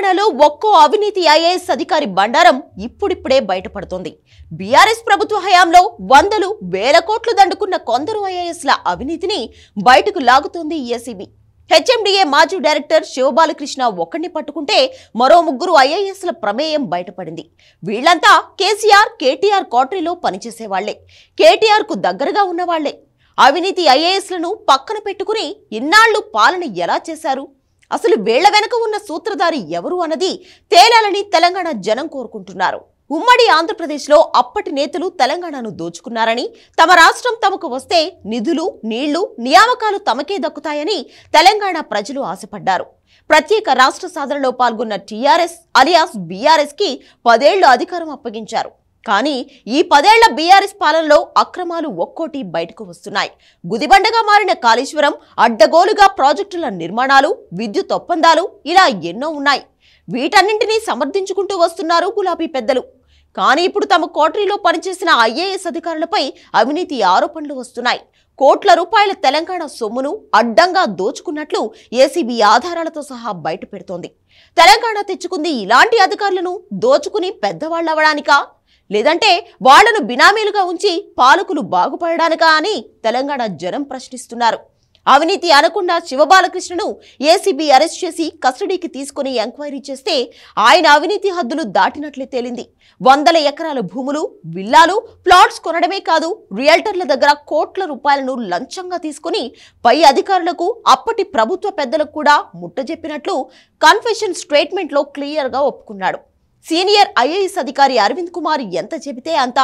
తెలంగాణలో ఒక్కో అవినీతి ఐఏఎస్ అధికారి బండారం ఇప్పుడిప్పుడే బయటపడుతోంది. బీఆర్ఎస్ ప్రభుత్వ హయాంలో వందలు వేల కోట్లు దండుకున్న కొందరు ఐఏఎస్ల అవినీతిని బయటకు లాగుతోంది ఏసీబీ. హెచ్ఎండిఏ మాజీ డైరెక్టర్ శివబాలకృష్ణ ఒక్కడిని పట్టుకుంటే మరో ముగ్గురు ఐఏఎస్ల ప్రమేయం బయటపడింది. వీళ్లంతా కేసీఆర్, కేటీఆర్ కోటరీలో పనిచేసేవాళ్లే, కేటీఆర్ కు దగ్గరగా ఉన్నవాళ్లే. అవినీతి ఐఏఎస్లను పక్కన పెట్టుకుని ఇన్నాళ్లు పాలన ఎలా చేశారు, అసలు వీళ్ల వెనక ఉన్న సూత్రధారి ఎవరు అన్నది తేలాలని తెలంగాణ జనం కోరుకుంటున్నారు. ఉమ్మడి ఆంధ్రప్రదేశ్లో అప్పటి నేతలు తెలంగాణను దోచుకున్నారని, తమ రాష్ట్రం తమకు వస్తే నిధులు, నీళ్లు, నియామకాలు తమకే దక్కుతాయని తెలంగాణ ప్రజలు ఆశపడ్డారు. ప్రత్యేక రాష్ట్ర సాధనలో పాల్గొన్న టీఆర్ఎస్ అలియాస్ బీఆర్ఎస్ కి 10 ఏళ్లు అధికారం అప్పగించారు. కానీ ఈ 10 ఏళ్ల బీఆర్ఎస్ పాలనలో అక్రమాలు ఒక్కోటి బయటకు వస్తున్నాయి. గుదిబండగా మారిన కాళేశ్వరం, అడ్డగోలుగా ప్రాజెక్టుల నిర్మాణాలు, విద్యుత్ ఒప్పందాలు ఇలా ఎన్నో ఉన్నాయి. వీటన్నింటినీ సమర్థించుకుంటూ వస్తున్నారు గులాబీ పెద్దలు. కానీ ఇప్పుడు తమ కోటరీలో పనిచేసిన ఐఏఎస్ అధికారులపై అవినీతి ఆరోపణలు వస్తున్నాయి. కోట్ల రూపాయల తెలంగాణ సొమ్మును అడ్డంగా దోచుకున్నట్లు ఏసీబీ ఆధారాలతో సహా బయట పెడుతోంది. తెలంగాణ తెచ్చుకుంది ఇలాంటి అధికారులను దోచుకుని పెద్దవాళ్లవడానికా, లేదంటే వాళ్లను బినామీలుగా ఉంచి పాలకులు బాగుపడడానికా అని తెలంగాణ జనం ప్రశ్నిస్తున్నారు. అవినీతి అనకుండా శివబాలకృష్ణను ఏసీబీ అరెస్ట్ చేసి కస్టడీకి తీసుకుని ఎంక్వైరీ చేస్తే ఆయన అవినీతి హద్దులు దాటినట్లే తేలింది. 100 ఎకరాల భూములు, విల్లాలు, ప్లాట్స్ కొనడమే కాదు, రియల్టర్ల దగ్గర కోట్ల రూపాయలను లంచంగా తీసుకుని పై అధికారులకు, అప్పటి ప్రభుత్వ పెద్దలకు కూడా ముట్టజెప్పినట్లు కన్ఫెషన్ స్టేట్మెంట్ లో క్లియర్ గా ఒప్పుకున్నాడు. సీనియర్ ఐఏఎస్ అధికారి అరవింద్ కుమార్ ఎంత చెబితే అంత,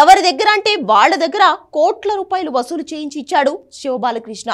ఎవరి దగ్గర అంటే వాళ్ల దగ్గర కోట్ల రూపాయలు వసూలు చేయించి ఇచ్చాడు శివబాలకృష్ణ.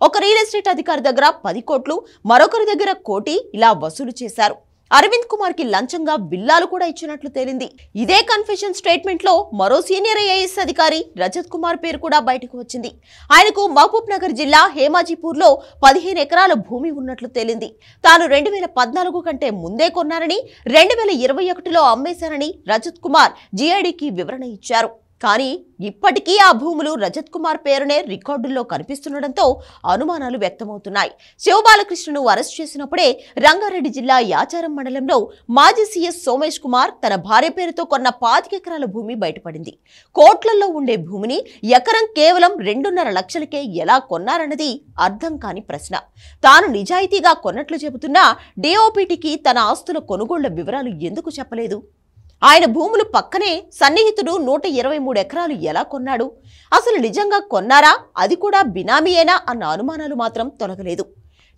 ఒక రియల్ ఎస్టేట్ అధికారి దగ్గర 10 కోట్లు, మరొకరి దగ్గర 1 కోటి ఇలా వసూలు చేశారు. అరవింద్ కుమార్ కి లంచంగా బిల్లాలు కూడా ఇచ్చినట్లు తేలింది. ఇదే కన్ఫెషన్ స్టేట్మెంట్ లో మరో సీనియర్ ఐఏఎస్ అధికారి రజత్ కుమార్ పేరు కూడా బయటకు వచ్చింది. ఆయనకు మహబూబ్ నగర్ జిల్లా హేమాజీపూర్ లో 15 ఎకరాల భూమి ఉన్నట్లు తేలింది. తాను 2014 కంటే ముందే కొన్నారని, 2021లో అమ్మేశారని రజత్ కుమార్ జీఐడీకి వివరణ ఇచ్చారు. కానీ ఇప్పటికీ ఆ భూములు రజత్ కుమార్ పేరునే రికార్డుల్లో కనిపిస్తుండటంతో అనుమానాలు వ్యక్తమవుతున్నాయి. శివబాలకృష్ణను అరెస్ట్ చేసినప్పుడే రంగారెడ్డి జిల్లా యాచారం మండలంలో మాజీ సీఎస్ సోమేష్ కుమార్ తన భార్య పేరుతో కొన్న 25 ఎకరాల భూమి బయటపడింది. కోట్లలో ఉండే భూమిని ఎకరం కేవలం 2.5 లక్షలకే ఎలా కొన్నారన్నది అర్థం కాని ప్రశ్న. తాను నిజాయితీగా కొన్నట్లు చెబుతున్నా డిఓపిటికి తన ఆస్తుల కొనుగోళ్ల వివరాలు ఎందుకు చెప్పలేదు? ఆయన భూములు పక్కనే సన్నిహితుడు 123 ఎకరాలు ఎలా కొన్నాడు? అసలు నిజంగా కొన్నారా, అది కూడా బినామీయేనా అన్న అనుమానాలు మాత్రం తొలగలేదు.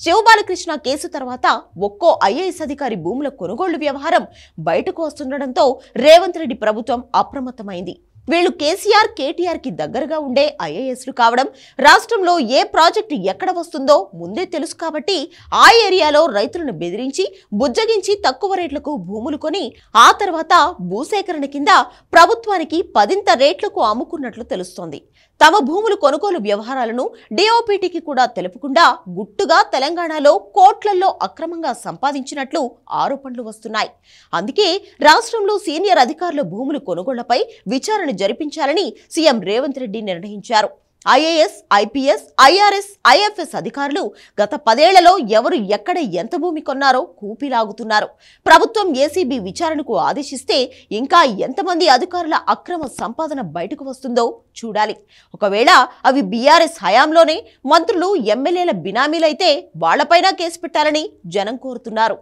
శివబాలకృష్ణ కేసు తర్వాత ఒక్కో ఐఏఎస్ అధికారి భూముల కొనుగోళ్లు వ్యవహారం బయటకు వస్తుండటంతో రేవంత్ రెడ్డి ప్రభుత్వం అప్రమత్తమైంది. వీళ్లు కేసీఆర్, కేటీఆర్ కి దగ్గరగా ఉండే ఐఏఎస్లు కావడం, రాష్ట్రంలో ఏ ప్రాజెక్టు ఎక్కడ వస్తుందో ముందే తెలుసు కాబట్టి ఆ ఏరియాలో రైతులను బెదిరించి, బుజ్జగించి తక్కువ రేట్లకు భూములు కొని ఆ తర్వాత భూసేకరణ కింద ప్రభుత్వానికి 10ంత రేట్లకు అమ్ముకున్నట్లు తెలుస్తోంది. తమ భూములు కొనుగోలు వ్యవహారాలను డిఓపిటికి కూడా తెలుపకుండా గుట్టుగా తెలంగాణలో కోట్లల్లో అక్రమంగా సంపాదించినట్లు ఆరోపణలు వస్తున్నాయి. అందుకే రాష్ట్రంలో సీనియర్ అధికారుల భూములు కొనుగోళ్లపై విచారణ జరిపించాలని సీఎం రేవంత్ రెడ్డి నిర్ణయించారు. ఐఏఎస్, ఐపీఎస్, ఐఆర్ఎస్, ఐఎఫ్ఎస్ అధికారులు గత 10 ఏళ్లలో ఎవరు ఎక్కడ ఎంత భూమి కొన్నారో కూపిలాగుతున్నారు. ప్రభుత్వం ఏసీబీ విచారణకు ఆదేశిస్తే ఇంకా ఎంతమంది అధికారుల అక్రమ సంపాదన బయటకు వస్తుందో చూడాలి. ఒకవేళ అవి బీఆర్ఎస్ హయాంలోనే మంత్రులు, ఎమ్మెల్యేల బినామీలైతే వాళ్లపైన కేసు పెట్టాలని జనం కోరుతున్నారు.